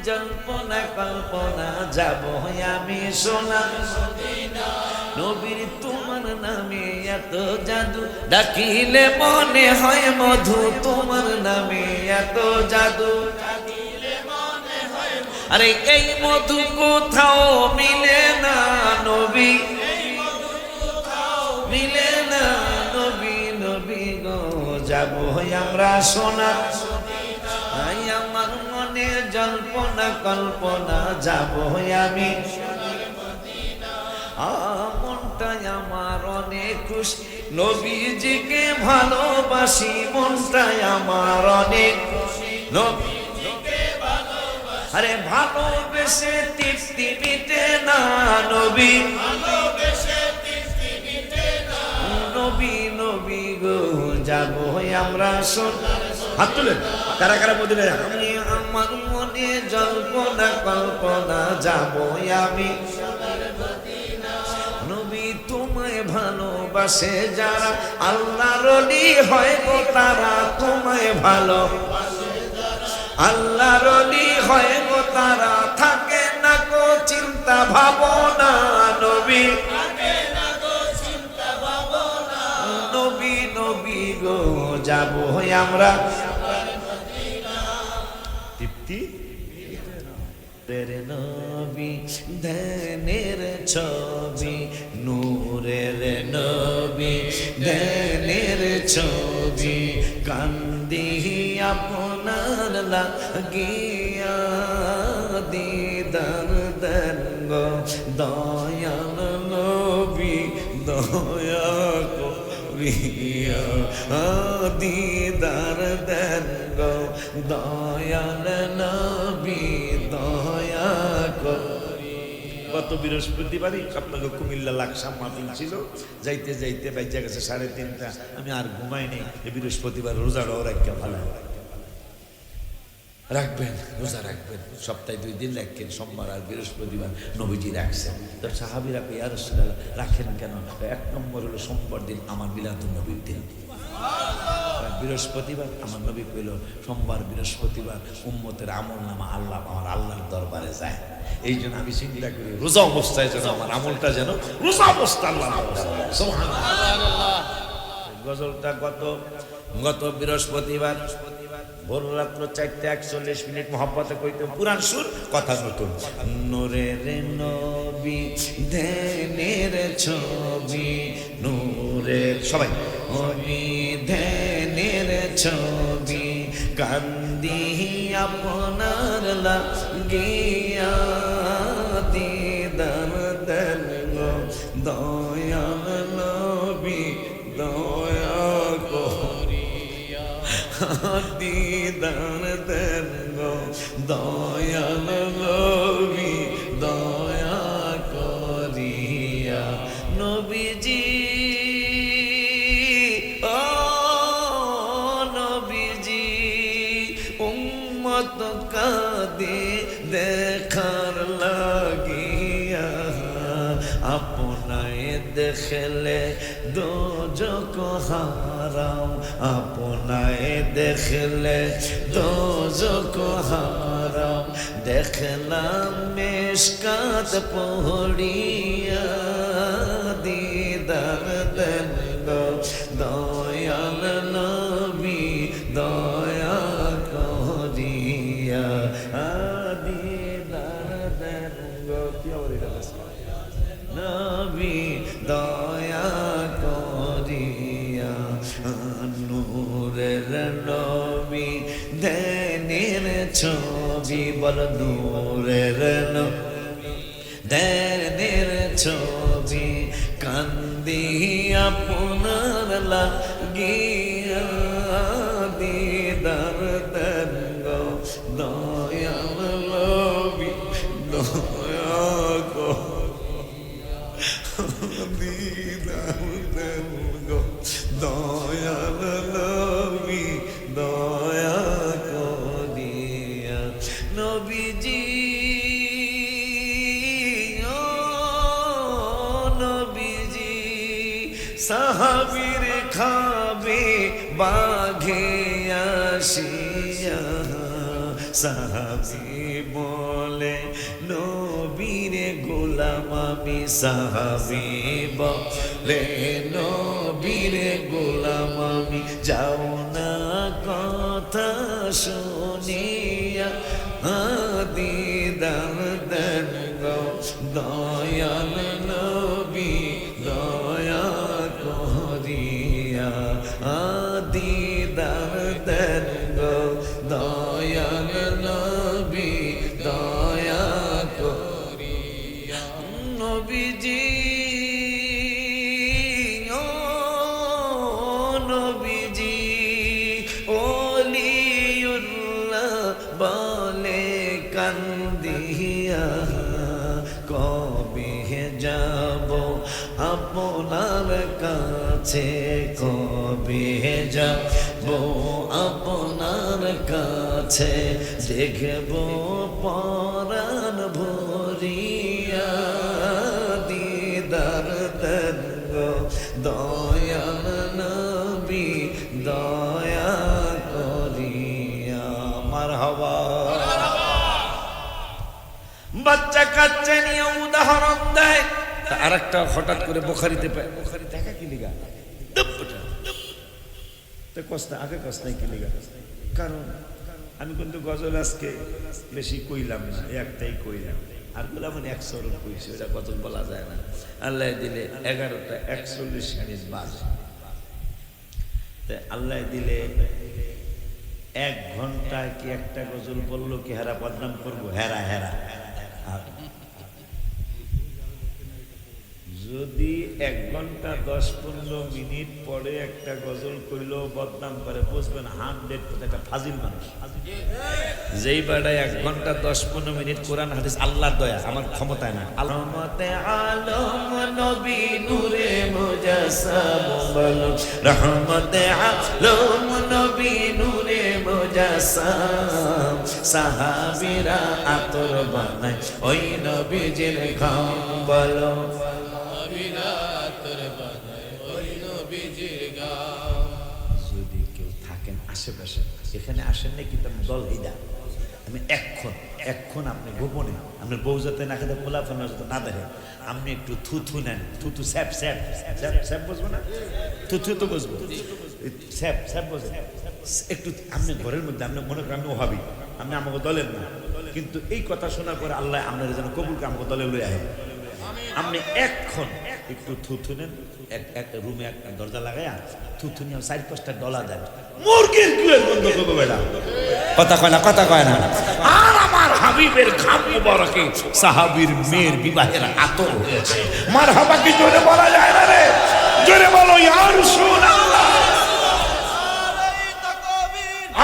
জল্পনা কল্পনা যাব আমি সোনার মদিনা। নবীর তোমার নামে এত জাদু, ডাকিলে মনে হয় মধু। তোমার নামে এত জাদু, আরে এই মধু কোথাও মিলে না নবী, মিলে না নবী। নবী গো যাবো আমরা সোনার আই আমার মনে জল্পনা কল্পনা যাবো আমি মনটাই আমার অনেক খুশি, নবীজিকে ভালোবাসি। মনটাই আমার অনেক খুশি, নবীজিকে ভালোবাসি। আরে ভালোবেসে তৃপ্তি মিটে না নবী, ভালোবেসে তৃপ্তি মিটে না নবী। নবী গো যাবো আমরা সোনার। হাত তুলেন কারা কারা মদিনায়। আমি আমার মনে জল্পনা কল্পনা যাবো আমি নবী। তোমায় ভালোবাসে যারা আল্লাহর ওলি হয় গো তারা। তোমায় ভালো আল্লাহর ওলি হয় গো তারা। থাকে না গো চিন্তা ভাবনা নবী, নবী। নবী গো যাবো আমরা তৃপ্তি নবী। ধ্যানের ছবি নূরের নবী, ধ্যানের ছবি। কান্দি আপনার লাগিয়া দিদার দেন গো দয়াল নবী। দয়া করিয়া দিদার দেন গো দয়াল নবী। দয়া করি। গত বৃহস্পতিবারই আপনাকে কুমিল্লা লাকসাম মাহফিল ছিল, যাইতে যাইতে বাইচা গেছে 3:30। আমি আর ঘুমাই নেই। এই বৃহস্পতিবার রোজাটাও রাখতে ভালো রাখবেন, রোজা রাখবেন। সপ্তাহে 2 দিন রাখেন, সোমবার আর বৃহস্পতিবার নবীজি রাখছেন। তো সাহাবীরা ইয়া রাসূলুল্লাহ রাখেন কেন? 1 নম্বর হলো সোমবার দিন আমার মিলাদুন নবীর দিন। বৃহস্পতিবার আমার নবী কইল সোমবার বৃহস্পতিবার উম্মতের আমল নামা আল্লাহ আমার আল্লাহর দরবারে যায়। এই জন্য আমি চিন্তা করি রোজা অবস্থায় যেন আমার আমলটা যেন রোজা অবস্থা আল্লাহ। সুবহানাল্লাহ। গজলটা গত বৃহস্পতিবার ভোর রাত্র 4:41 মোহাব্বতে কইতাম পুরান সুর, কথা নতুন। নূরের নবী ধ্যানের ছবি, নূরের সবাই নবী ধ্যানের ছবি। কান্দি আপনার লাগিয়া দিদার দেন গো দয়াল নবী। দয়া করিয়া দিদার দেন গো দয়াল নবী। দয়া করিয়া নবীজি ও নবীজি। উম্মত কাঁদে দেখার লাগিয়া, আপনায় দেখলে দোজখ হারাম। আপনায় দেখলে দোজখ হারাম। দেখলাম মেশকাত পড়িয়া দিদার দেন গো দয়াল নবী। দয়া করিয়া দিদার দেন গো নবী। দয়া করিয়া নূরের নবী ধ্যানের ছবি। বল নূরের নবী ধ্যানের ছবি। কান্দি আপনার লাগিয়া দিদার দেন গো দয়াল নবী। দয়া দিদার দেন গো দয়াল নবী। দয়া করিয়া নবীজি ও নবীজি। সাহাবীর খাবে বাঘে আসিয়া, সাহাবী বলে নবীরে গোলাম আমি, সাহাবী বলে নবীরে গোলাম আমি, যাও না কথা শুনিয়া দিদার দেন গো দয়াল নবী দয়া করিয়া, দিদার দেন গো দয়াল নবী দয়া করিয়া। নবীজি ও নবীজি ওলিউল্লাহ বলে কান্দিয়া, কবে যাব আপনার কাছে, কবে যাব আপনার কাছে, দেখব পরাণ ভরিয়া, দিদার দেন গো দয়াল নবী দয়া করিয়া। মারহাবা। বাচ্চা কাচ্চা নিয়ে উদাহরণ দেয়। আর একটা হঠাৎ করে বুখারীতে পায়, বুখারী দেখা কি লিগা তো কষ্ট আগে কষ্ট কি লিগা, কারণ আমি কিন্তু গজল আজকে বেশি কইলাম না, একটাই কইলাম, আর গুলা মানে 100 কইছি, ওটা গজল বলা যায় না। আল্লাহ দিলে 11টা 41 মিনিট বাজে, আল্লাহ দিলে 1 ঘন্টায় কি একটা গজল বললো কি হেরা বদনাম করবো? হেরা হেরা। যদি 1 ঘন্টা 10-15 মিনিট পরে একটা গজল কইলো বদনাম করে, বুঝবেন 100% একটা ফাজিল মানুষ। যেই বেড়ায় 1 ঘন্টা 10-15 মিনিট কোরআন হাদিস, আল্লাহর দয়া, আমার ক্ষমতায় না। রহমতে আলম নবী নূরে মুজাসসাম বলো, রহমতে আলম নবী নূরে মুজাসসাম, সাহাবীরা আতর বানায় ওই নবীজির ঘাম বলো, যদি কেউ থাকেন আশেপাশে, এখানে আসেন না কিন্তু দল হিদা, আমি এক্ষণ আপনি গোপনে আপনার বউ যাতে না খেতে, পোলা ফোলা যাতে না দেখে, আপনি একটু থুথু নেন, থুথু স্যাপ স্যাপ স্যাপ স্যাপ বুঝবো না, থুথু তো বুঝবো, স্যাপ স্যাপ বুঝবো একটু। আপনি ঘরের মধ্যে আপনি মনে করেন আমি ওহাবি, আপনি আমাকে দলের না, কিন্তু এই কথা শোনার পরে আল্লাহ আপনার যেন কবুলকে আমাকে দলে লই আহে। আপনি এক্ষণ একটু থুথু নেন, এক রুমে একটা দরজা লাগাইয়া থুথু নিয়ে 4-5টা ডলা দেন, মুরগির কুয়ের বন্ধ করবো বেটা, কথা কয় না, কথা কয় না। আর আমার হাবিবের ঘাম মুবারকে সাহাবীর মেয়ের বিবাহের আতর হয়েছে। মারহাবা কি জোরে বলা যায় না রে? জোরে বলো ইয়া রাসূলুল্লাহ,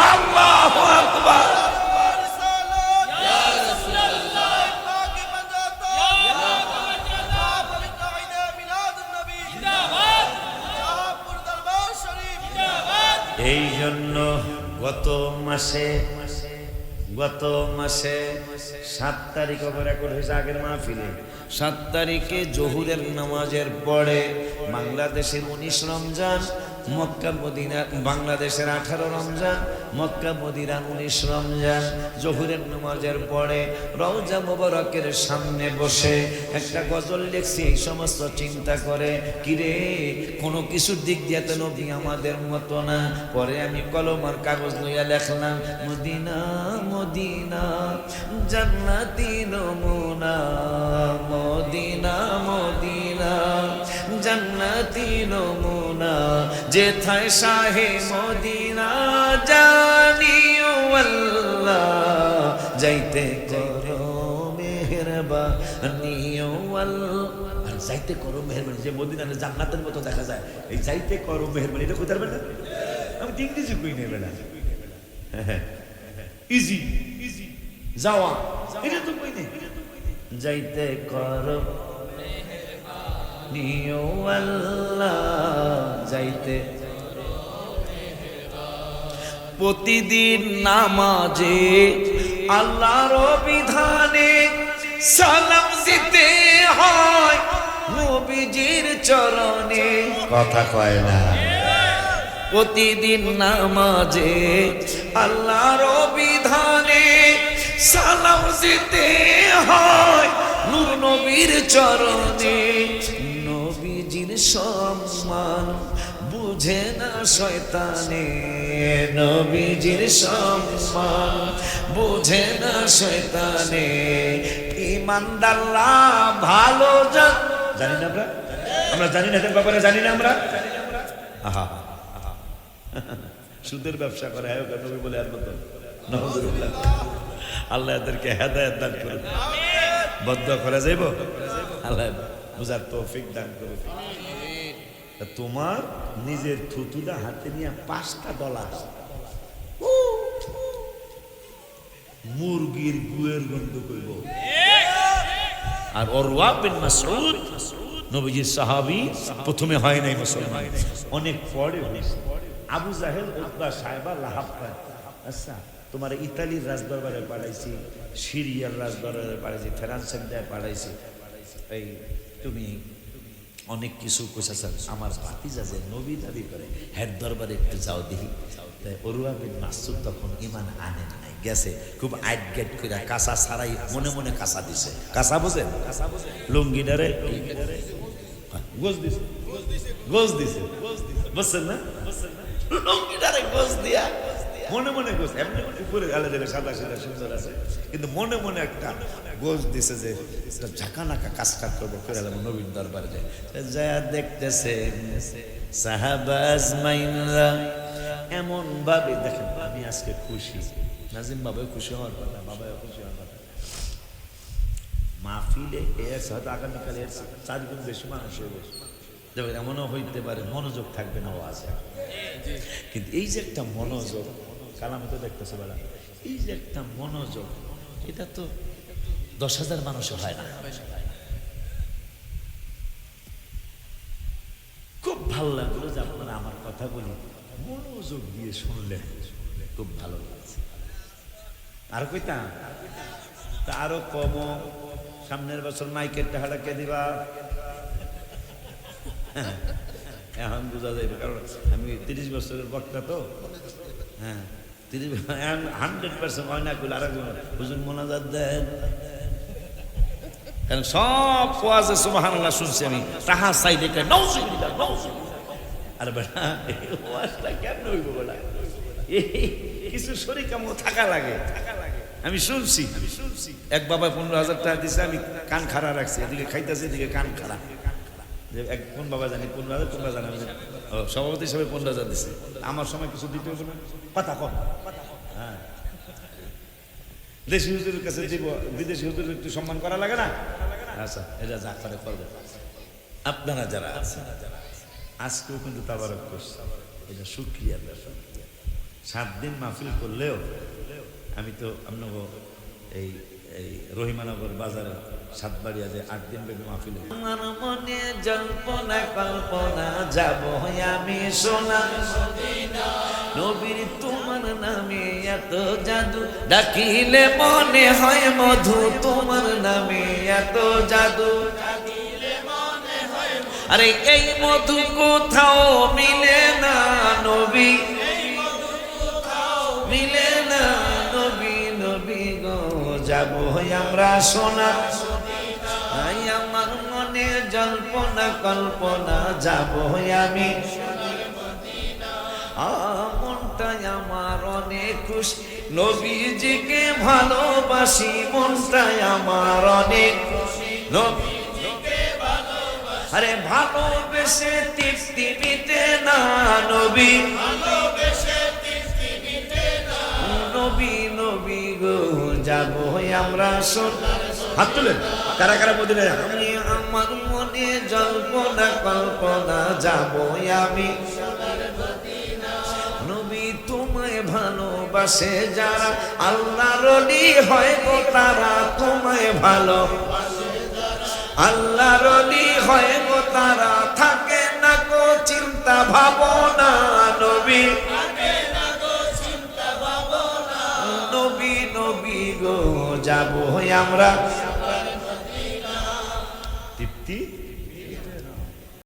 আল্লাহু আকবার। এই জন্য গত মাসে 7 তারিখ রেকর্ড হয়েছে আগের মাহফিলে, 7 তারিখে জোহরের নামাজের পরে বাংলাদেশের 19 রমজান, মক্কা মদিনা বাংলাদেশের 18 রমজান, মক্কা মদিনা 19 রমজান। জোহরের নামাজের পরে রওজা মুবারকের সামনে বসে একটা গজল লিখছি, এই সমস্ত চিন্তা করে কিরে কোনো কিছুর দিক দিয়ে তো নবী আমাদের মতো না। পরে আমি কলমার কাগজ লইয়া লেখলাম, মদিনা মদিনা জান্নাতি নমুনা, মদিনা মদিনা জান্নাতি নমুনা, যেথায় শাহে মদিনা জানিও আল্লাহ, যাইতে করো মেহেরবানি আল্লাহ, যাইতে করো মেহেরবানি। যে মদিনা জান্নাতের মতো দেখা যায়, এই যাইতে করো মেহেরবানি, এটা কইতে পারবেন না? আমি ইংরেজি কই নেই বেলা, ইজি ইজি যাওয়া, এটা তো কই নেই। যাইতে করো নিও আল্লাহ, যাইতে প্রতিদিন নামাজে আল্লাহর বিধানে সালাম দিতে হয় নবীজির চরণে, কথা কয় না। প্রতিদিন নামাজে আল্লাহর বিধানে যেতে হয় নূর নবীর চরণে। নবীজির সম্মান বুঝে না শয়তানে, নবীজির সম্মান বুঝে না শয়তানে। ইমানদাররা ভালো জানি না আমরা জানি না এদের ব্যাপারে জানি না আমরা। আহা সুদের ব্যবসা করে নবী বলে আর মতো নাউযুবিল্লাহ। আল্লাহ এদেরকে হেদায়েত দান করুন। বদ্ধ করা যাইব, আল্লাহ বুঝার তৌফিক দান করুন। তোমার নিজের থুতুটা হাতে নিয়ে $5 মুরগির গুয়ের গন্ধ করব। আর উরওয়া বিন মাসউদ নবীজির সাহাবী, প্রথমে হয় নাই মুসলমান, অনেক পরে হয়েছে। আবু জাহেল, উতবা, সাইবা, লাহাব খান, আচ্ছা তোমার ইতালির রাজদরবারে পাঠাইছি, সিরিয়ার রাজদরবারে পাঠাইছি, ফ্রান্সের দেয় পাঠাইছি, এই তুমি অনেক কিছু কোশাসার আমার ভাতিজা যে নবী দাবি করে হের দরবারে একটু যাও দেখি। উরওয়া বিন মাসউদ তখন ঈমান আনেন নাই, গেছে খুব আইট গেট করে কাঁচা ছাড়াই মনে মনে কাঁচা দিছে। কাঁচা বোঝেন? লুঙ্গিটারে গোজ দিছে, গোজ দিছে, বুঝছেন না? লুঙ্গিটারে গোজ দিয়া মনে মনে গোজ, এমনি উপরে গালে দিলে সাদা সাদা সুন্দর আছে, কিন্তু মনে মনে একটা গোজ দিছে যে ঝাঁকানাকা কাজকাজ করবো করে নবীর দরবারে যায়। দেখতেছে সাহাবা আজমাইনরা এমন ভাবে, দেখেন আমি আজকে খুশি, নাজিম বাবাও খুশি হওয়ার কথা, বাবাও খুশি হওয়ার কথা। মাহফিলে এসে হয়তো আগামীকালে 4 গুণ বেশি মানুষ হয়ে বসে, এমনও হইতে পারে মনোযোগ থাকবে না ওয়াজে, কিন্তু এই যে একটা মনোযোগ, কালামে তো দেখতেছে বেলা, এই যে একটা মনোযোগ, এটা তো 10,000 মানুষও হয় না। খুব ভালো লাগলো যে আপনারা আমার কথাগুলি মনোযোগ দিয়ে শুনলেন, খুব ভালো লাগছে। আর কইতাম তা আরো কম, সামনের বছর মাইকের টাকাটা কে দিবা? এখন বোঝা যাবে, কারণ আমি 30 বছরের বক্তা তো। হ্যাঁ 100% হয় না করলে আরেকজন হুজুর মোনাজাত দেন, কারণ সব ওয়াজে সুবহানাল্লাহ শুনছি আমি, তাহা চাইলে নাউযুবিল্লাহ নাউযুবিল্লাহ। আর বেটা ওয়াজটা কেমন হইব বেটা, কিছু শরীকামও থাকা লাগে। আমি শুনছি এক বাবা 15,000 টাকা দিছে, আমি কান খাড়া রাখছি, এদিকে খাইতেছি এদিকে কান খাড়া। এক কোন বাবা জানি 15,000, তোমরা জানো সভাপতি হিসাবে 15,000 দিছে, আমার সময় কিছু দিতে হবে না, কথা কম। হ্যাঁ দেশি হুজুরের কাছে দিব, বিদেশি হুজুর একটু সম্মান করা লাগে না? আচ্ছা এটা যা করে করবে। আপনারা যারা আছেন আজকেও কিন্তু তাবারক করছে, এটা শুকরিয়া। 7 দিন মাহফিল করলেও আমি তো আপনাকে এই রহিমানগর বাজারে সাতবাড়িয়া যে 8 দিন ব্যাপী মাহফিল, আমার মনে জল্পনা কল্পনা যাব আমি সোনার মদিনা, নবীর তোমার নামে এত জাদু, ডাকিলে মনে হয় মধু, তোমার নামে এত জাদু, আরে এই মধু কোথাও মিলে না নবী, মিলে না নবী, নবী গো যাবো আমরা সোনার, আমার মনে জল্পনা কল্পনা যাব আমি, মনটাই আমার অনেক খুশি, নবীজিকে ভালোবাসি, মনটাই আমার অনেক খুশি, নবীজিকে ভালোবাসি, আরে ভালোবেসে তৃপ্তি মিটে না নবী, ভালোবেসে তৃপ্তি মিটে না নবী, নবী গো যাবো আমরা সোনার। হাত তুলেন কারা কারা মদিনায়, আমি আমার মনে জল্পনা কল্পনা যাব আমি নবী, তোমায় ভালোবাসে যারা, আল্লাহর ওলি হয় গো তারা, তোমায় ভালোবাসে যারা, আল্লাহর ওলি হয় গো তারা, থাকে না গো চিন্তা ভাবনা নবী, থাকে না গো চিন্তা ভাবনা নবী, নবী গো যাবো আমরা